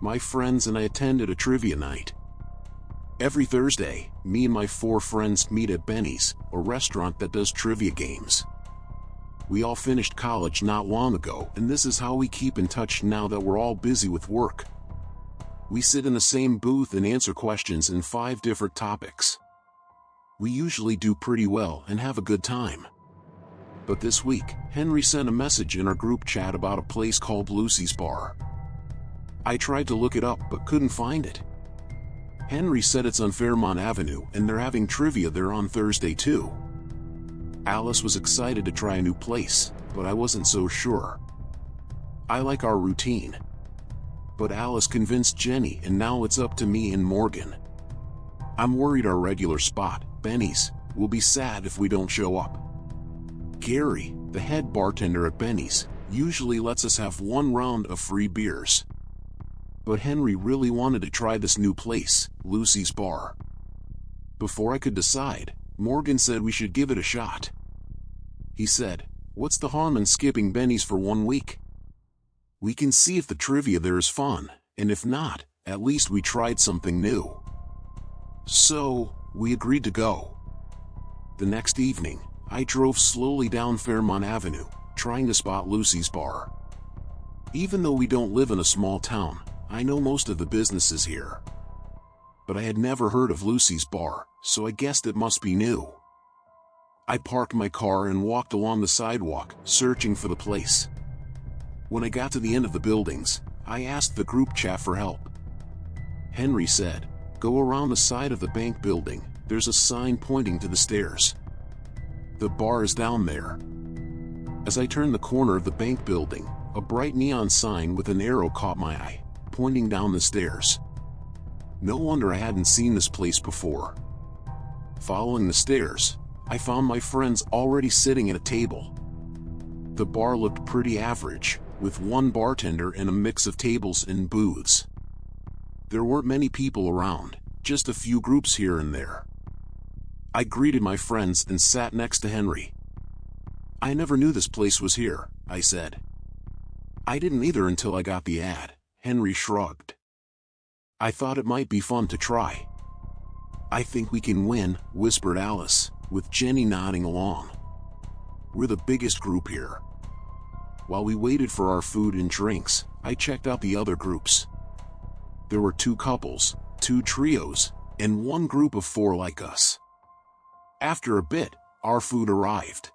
my friends and I attended a trivia night. Every Thursday, me and my 4 friends meet at Benny's, a restaurant that does trivia games. We all finished college not long ago, and this is how we keep in touch now that we're all busy with work. We sit in the same booth and answer questions in 5 different topics. We usually do pretty well and have a good time. But this week, Henry sent a message in our group chat about a place called Lucy's Bar. I tried to look it up but couldn't find it. Henry said it's on Fairmont Avenue and they're having trivia there on Thursday too. Alice was excited to try a new place, but I wasn't so sure. I like our routine. But Alice convinced Jenny and now it's up to me and Morgan. I'm worried our regular spot, Benny's, will be sad if we don't show up. Gary, the head bartender at Benny's, usually lets us have 1 round of free beers. But Henry really wanted to try this new place, Lucy's Bar. Before I could decide, Morgan said we should give it a shot. He said, "What's the harm in skipping Benny's for 1 week? We can see if the trivia there is fun, and if not, at least we tried something new." So, we agreed to go. The next evening, I drove slowly down Fairmont Avenue, trying to spot Lucy's Bar. Even though we don't live in a small town, I know most of the businesses here. But I had never heard of Lucy's Bar, so I guessed it must be new. I parked my car and walked along the sidewalk, searching for the place. When I got to the end of the buildings, I asked the group chat for help. Henry said, "Go around the side of the bank building, there's a sign pointing to the stairs. The bar is down there." As I turned the corner of the bank building, a bright neon sign with an arrow caught my eye, pointing down the stairs. No wonder I hadn't seen this place before. Following the stairs, I found my friends already sitting at a table. The bar looked pretty average, with 1 bartender and a mix of tables and booths. There weren't many people around, just a few groups here and there. I greeted my friends and sat next to Henry. "I never knew this place was here," I said. "I didn't either until I got the ad," Henry shrugged. "I thought it might be fun to try." "I think we can win," whispered Alice, with Jenny nodding along. "We're the biggest group here." While we waited for our food and drinks, I checked out the other groups. There were 2 couples, 2 trios, and 1 group of 4 like us. After a bit, our food arrived.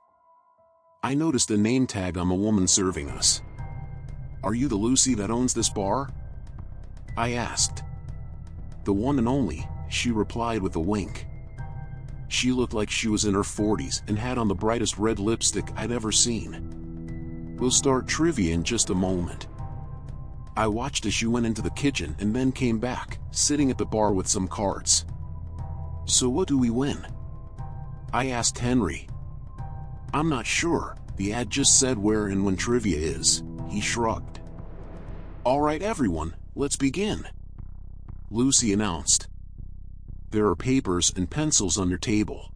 I noticed a name tag on the woman serving us. "Are you the Lucy that owns this bar?" I asked. "The one and only," she replied with a wink. She looked like she was in her 40s and had on the brightest red lipstick I'd ever seen. "We'll start trivia in just a moment." I watched as she went into the kitchen and then came back, sitting at the bar with some cards. "So what do we win?" I asked Henry. "I'm not sure, the ad just said where and when trivia is," he shrugged. "All right everyone, let's begin," Lucy announced. "There are papers and pencils on your table.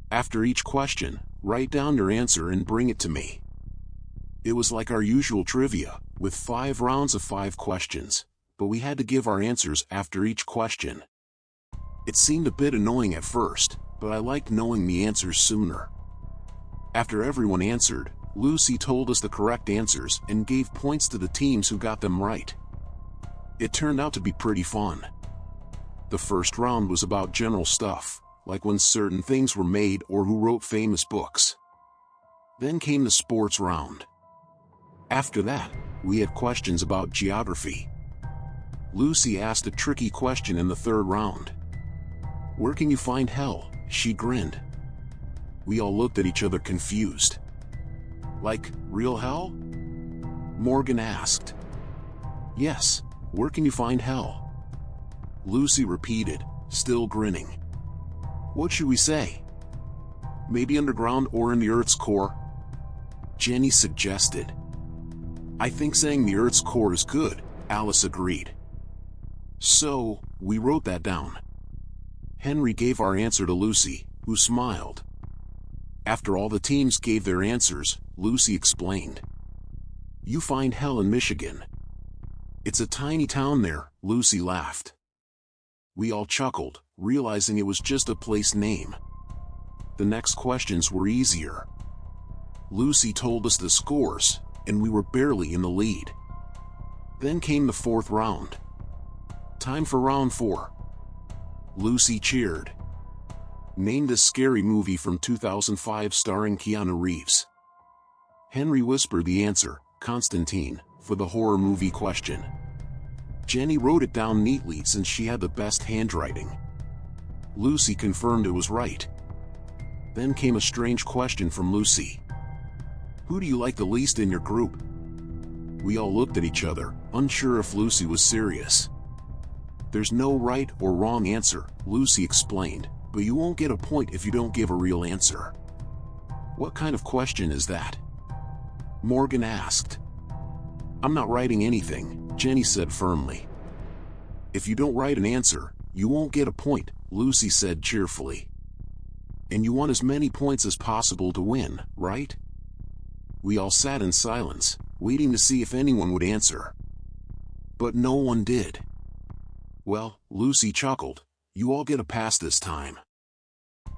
After each question, write down your answer and bring it to me." It was like our usual trivia, with 5 rounds of 5 questions, but we had to give our answers after each question. It seemed a bit annoying at first, but I liked knowing the answers sooner. After everyone answered, Lucy told us the correct answers and gave points to the teams who got them right. It turned out to be pretty fun. The first round was about general stuff, like when certain things were made or who wrote famous books. Then came the sports round. After that, we had questions about geography. Lucy asked a tricky question in the 3rd round. "Where can you find hell?" she grinned. We all looked at each other confused. "Like, real hell?" Morgan asked. "Yes, where can you find hell?" Lucy repeated, still grinning. "What should we say? Maybe underground or in the Earth's core?" Jenny suggested. "I think saying the Earth's core is good," Alice agreed. So, we wrote that down. Henry gave our answer to Lucy, who smiled. After all the teams gave their answers, Lucy explained. "You find hell in Michigan. It's a tiny town there, Lucy laughed. We all chuckled, realizing it was just a place name. The next questions were easier. Lucy told us the scores, and we were barely in the lead. Then came the fourth round. Time for round 4. Lucy cheered. Name this scary movie from 2005 starring Keanu Reeves. Henry whispered the answer, Constantine, for the horror movie question. Jenny wrote it down neatly since she had the best handwriting. Lucy confirmed it was right. Then came a strange question from Lucy. Who do you like the least in your group? We all looked at each other, unsure if Lucy was serious. There's no right or wrong answer, Lucy explained, but you won't get a point if you don't give a real answer. What kind of question is that? Morgan asked. I'm not writing anything, Jenny said firmly. If you don't write an answer, you won't get a point, Lucy said cheerfully. And you want as many points as possible to win, right? We all sat in silence, waiting to see if anyone would answer. But no one did. Well, Lucy chuckled, you all get a pass this time.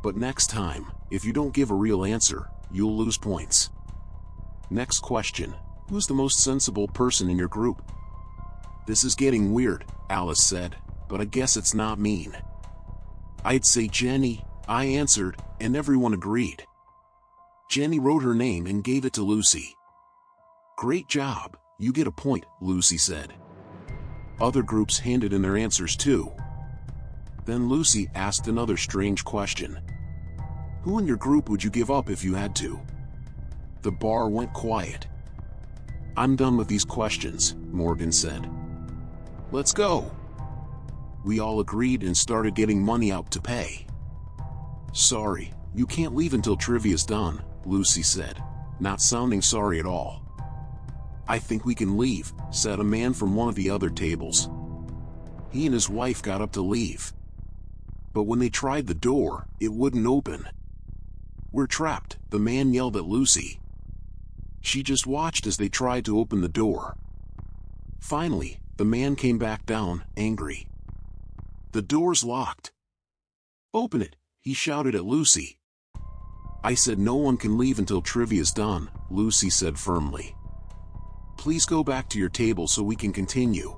But next time, if you don't give a real answer, you'll lose points. Next question, who's the most sensible person in your group? This is getting weird, Alice said, but I guess it's not mean. I'd say Jenny, I answered, and everyone agreed. Jenny wrote her name and gave it to Lucy. Great job, you get a point, Lucy said. Other groups handed in their answers too. Then Lucy asked another strange question. Who in your group would you give up if you had to? The bar went quiet. I'm done with these questions, Morgan said. Let's go. We all agreed and started getting money out to pay. Sorry, you can't leave until trivia's done, Lucy said, not sounding sorry at all. I think we can leave, said a man from one of the other tables. He and his wife got up to leave. But when they tried the door, it wouldn't open. We're trapped, the man yelled at Lucy. She just watched as they tried to open the door. Finally, the man came back down, angry. The door's locked. Open it, he shouted at Lucy. I said no one can leave until trivia's done, Lucy said firmly. Please go back to your table so we can continue.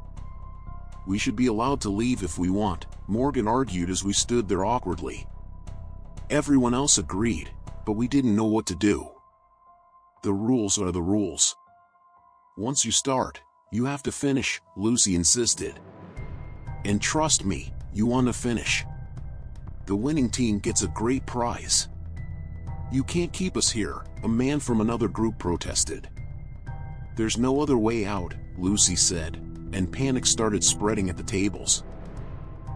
We should be allowed to leave if we want, Morgan argued as we stood there awkwardly. Everyone else agreed, but we didn't know what to do. The rules are the rules. Once you start, you have to finish, Lucy insisted. And trust me, you want to finish. The winning team gets a great prize. You can't keep us here, a man from another group protested. There's no other way out, Lucy said, and panic started spreading at the tables.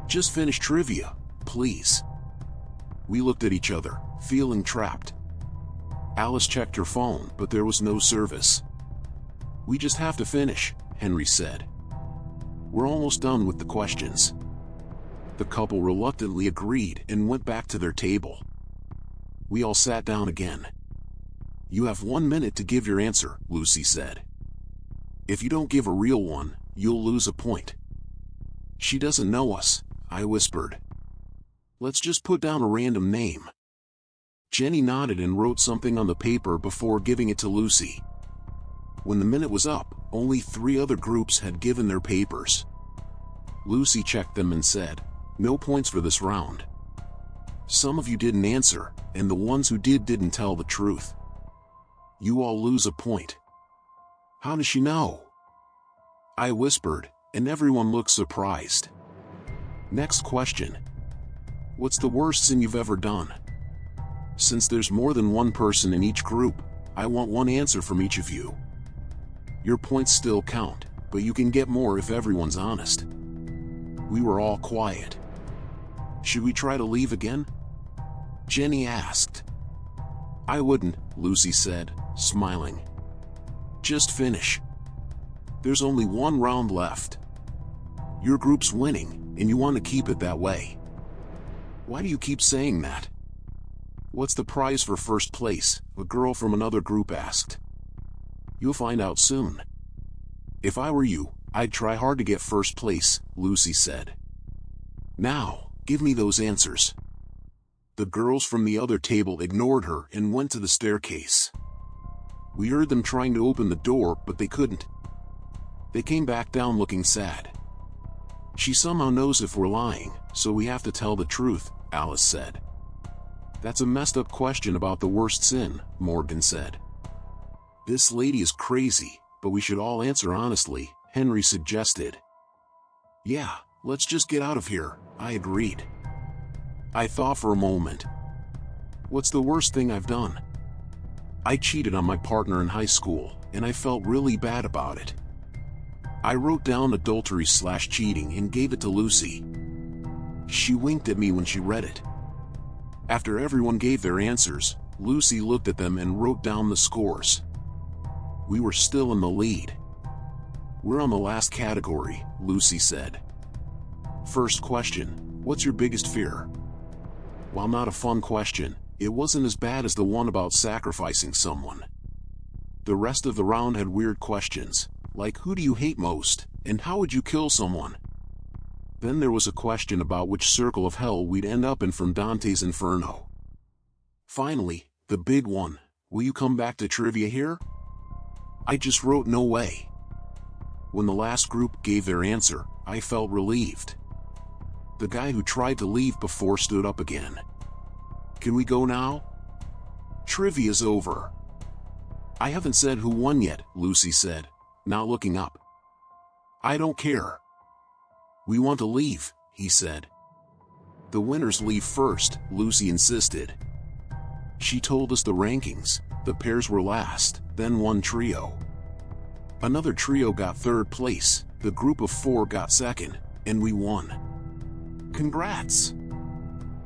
Just finish trivia, please. We looked at each other, feeling trapped. Alice checked her phone, but there was no service. We just have to finish, Henry said. We're almost done with the questions. The couple reluctantly agreed and went back to their table. We all sat down again. You have 1 minute to give your answer, Lucy said. If you don't give a real one, you'll lose a point. She doesn't know us, I whispered. Let's just put down a random name. Jenny nodded and wrote something on the paper before giving it to Lucy. When the minute was up, only 3 other groups had given their papers. Lucy checked them and said, no points for this round. Some of you didn't answer, and the ones who did didn't tell the truth. You all lose a point. How does she know? I whispered, and everyone looked surprised. Next question. What's the worst sin you've ever done? Since there's more than one person in each group, I want one answer from each of you. Your points still count, but you can get more if everyone's honest. We were all quiet. Should we try to leave again? Jenny asked. I wouldn't, Lucy said, smiling. Just finish. There's only 1 round left. Your group's winning, and you want to keep it that way. Why do you keep saying that? What's the prize for first place? A girl from another group asked. You'll find out soon. If I were you, I'd try hard to get first place, Lucy said. Now, give me those answers. The girls from the other table ignored her and went to the staircase. We heard them trying to open the door, but they couldn't. They came back down looking sad. She somehow knows if we're lying, so we have to tell the truth, Alice said. That's a messed up question about the worst sin, Morgan said. This lady is crazy, but we should all answer honestly, Henry suggested. Yeah, let's just get out of here, I agreed. I thought for a moment. What's the worst thing I've done? I cheated on my partner in high school, and I felt really bad about it. I wrote down adultery/cheating and gave it to Lucy. She winked at me when she read it. After everyone gave their answers, Lucy looked at them and wrote down the scores. We were still in the lead. We're on the last category, Lucy said. First question, what's your biggest fear? While not a fun question, it wasn't as bad as the one about sacrificing someone. The rest of the round had weird questions, like who do you hate most, and how would you kill someone? Then there was a question about which circle of hell we'd end up in from Dante's Inferno. Finally, the big one, will you come back to trivia here? I just wrote no way. When the last group gave their answer, I felt relieved. The guy who tried to leave before stood up again. Can we go now? Trivia's over. I haven't said who won yet, Lucy said, not looking up. I don't care. We want to leave, he said. The winners leave first, Lucy insisted. She told us the rankings. The pairs were last, then one trio. Another trio got third place, the group of 4 got second, and we won. Congrats,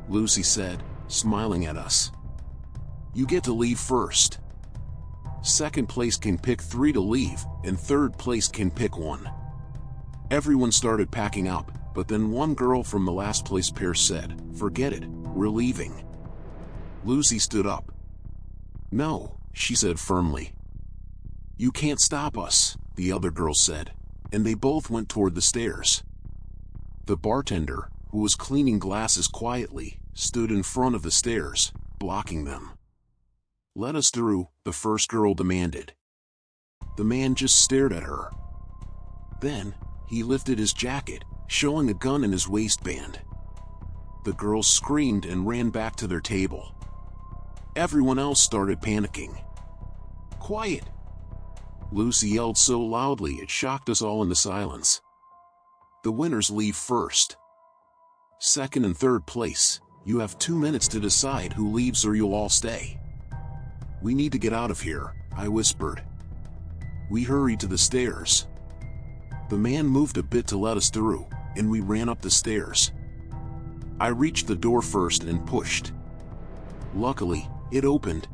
Lucy said, smiling at us. You get to leave first. Second place can pick 3 to leave, and third place can pick 1. Everyone started packing up, but then one girl from the last place pair said, forget it, we're leaving. Lucy stood up. No, she said firmly. You can't stop us, the other girl said, and they both went toward the stairs. The bartender, who was cleaning glasses quietly, stood in front of the stairs, blocking them. Let us through, the first girl demanded. The man just stared at her. Then, he lifted his jacket, showing a gun in his waistband. The girls screamed and ran back to their table. Everyone else started panicking. Quiet! Lucy yelled so loudly it shocked us all into silence. The winners leave first. Second and third place, you have 2 minutes to decide who leaves or you'll all stay. We need to get out of here, I whispered. We hurried to the stairs. The man moved a bit to let us through, and we ran up the stairs. I reached the door first and pushed. Luckily, it opened.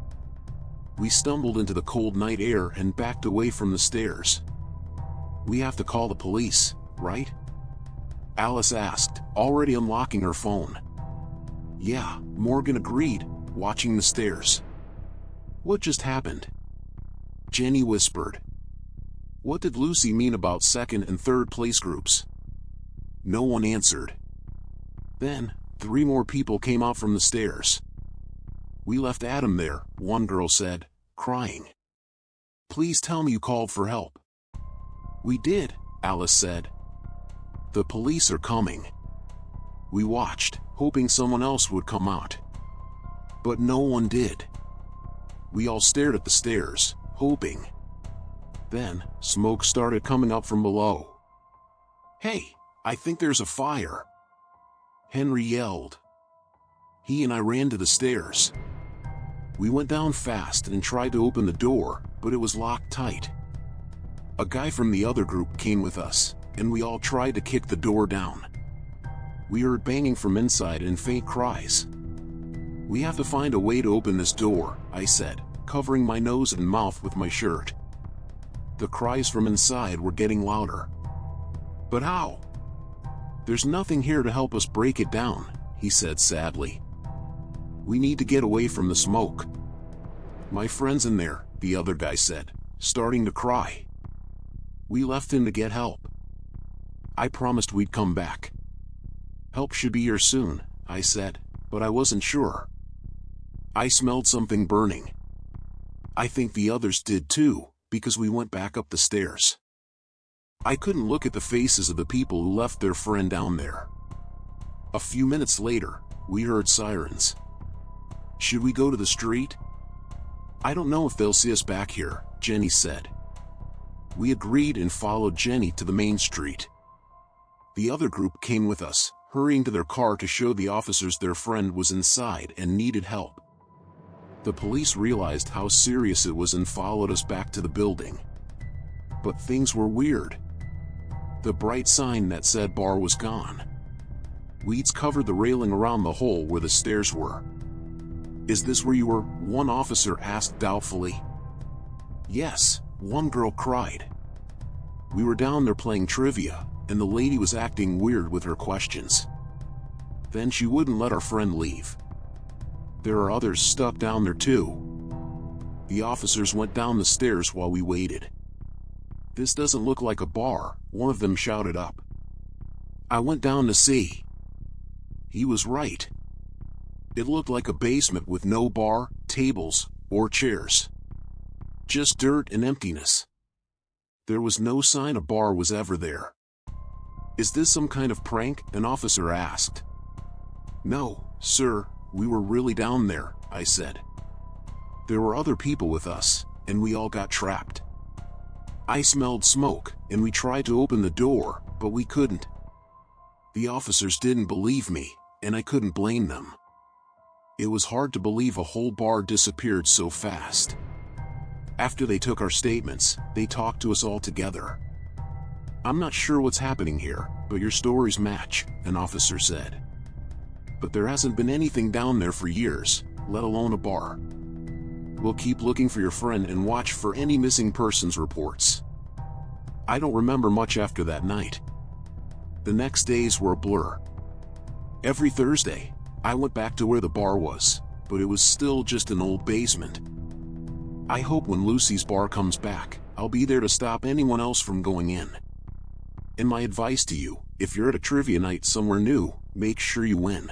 We stumbled into the cold night air and backed away from the stairs. We have to call the police, right? Alice asked, already unlocking her phone. Yeah, Morgan agreed, watching the stairs. What just happened? Jenny whispered. What did Lucy mean about second and third place groups? No one answered. Then, 3 more people came out from the stairs. We left Adam there, one girl said, crying. Please tell me you called for help. We did, Alice said. The police are coming. We watched, hoping someone else would come out. But no one did. We all stared at the stairs, hoping. Then, smoke started coming up from below. Hey, I think there's a fire. Henry yelled. He and I ran to the stairs. We went down fast and tried to open the door, but it was locked tight. A guy from the other group came with us, and we all tried to kick the door down. We heard banging from inside and faint cries. We have to find a way to open this door, I said, covering my nose and mouth with my shirt. The cries from inside were getting louder. But how? There's nothing here to help us break it down, he said sadly. We need to get away from the smoke. My friend's in there, the other guy said, starting to cry. We left him to get help. I promised we'd come back. Help should be here soon, I said, but I wasn't sure. I smelled something burning. I think the others did too, because we went back up the stairs. I couldn't look at the faces of the people who left their friend down there. A few minutes later, we heard sirens. Should we go to the street? I don't know if they'll see us back here, Jenny said. We agreed and followed Jenny to the main street. The other group came with us, hurrying to their car to show the officers their friend was inside and needed help. The police realized how serious it was and followed us back to the building. But things were weird. The bright sign that said bar was gone. Weeds covered the railing around the hole where the stairs were. Is this where you were? One officer asked doubtfully. Yes, one girl cried. We were down there playing trivia, and the lady was acting weird with her questions. Then she wouldn't let our friend leave. There are others stuck down there too. The officers went down the stairs while we waited. This doesn't look like a bar, one of them shouted up. I went down to see. He was right. It looked like a basement with no bar, tables, or chairs. Just dirt and emptiness. There was no sign a bar was ever there. Is this some kind of prank? An officer asked. No, sir, we were really down there, I said. There were other people with us, and we all got trapped. I smelled smoke, and we tried to open the door, but we couldn't. The officers didn't believe me, and I couldn't blame them. It was hard to believe a whole bar disappeared so fast. After they took our statements, they talked to us all together. I'm not sure what's happening here, but your stories match, an officer said. But there hasn't been anything down there for years, let alone a bar. We'll keep looking for your friend and watch for any missing persons reports. I don't remember much after that night. The next days were a blur. Every Thursday, I went back to where the bar was, but it was still just an old basement. I hope when Lucy's bar comes back, I'll be there to stop anyone else from going in. And my advice to you, if you're at a trivia night somewhere new, make sure you win.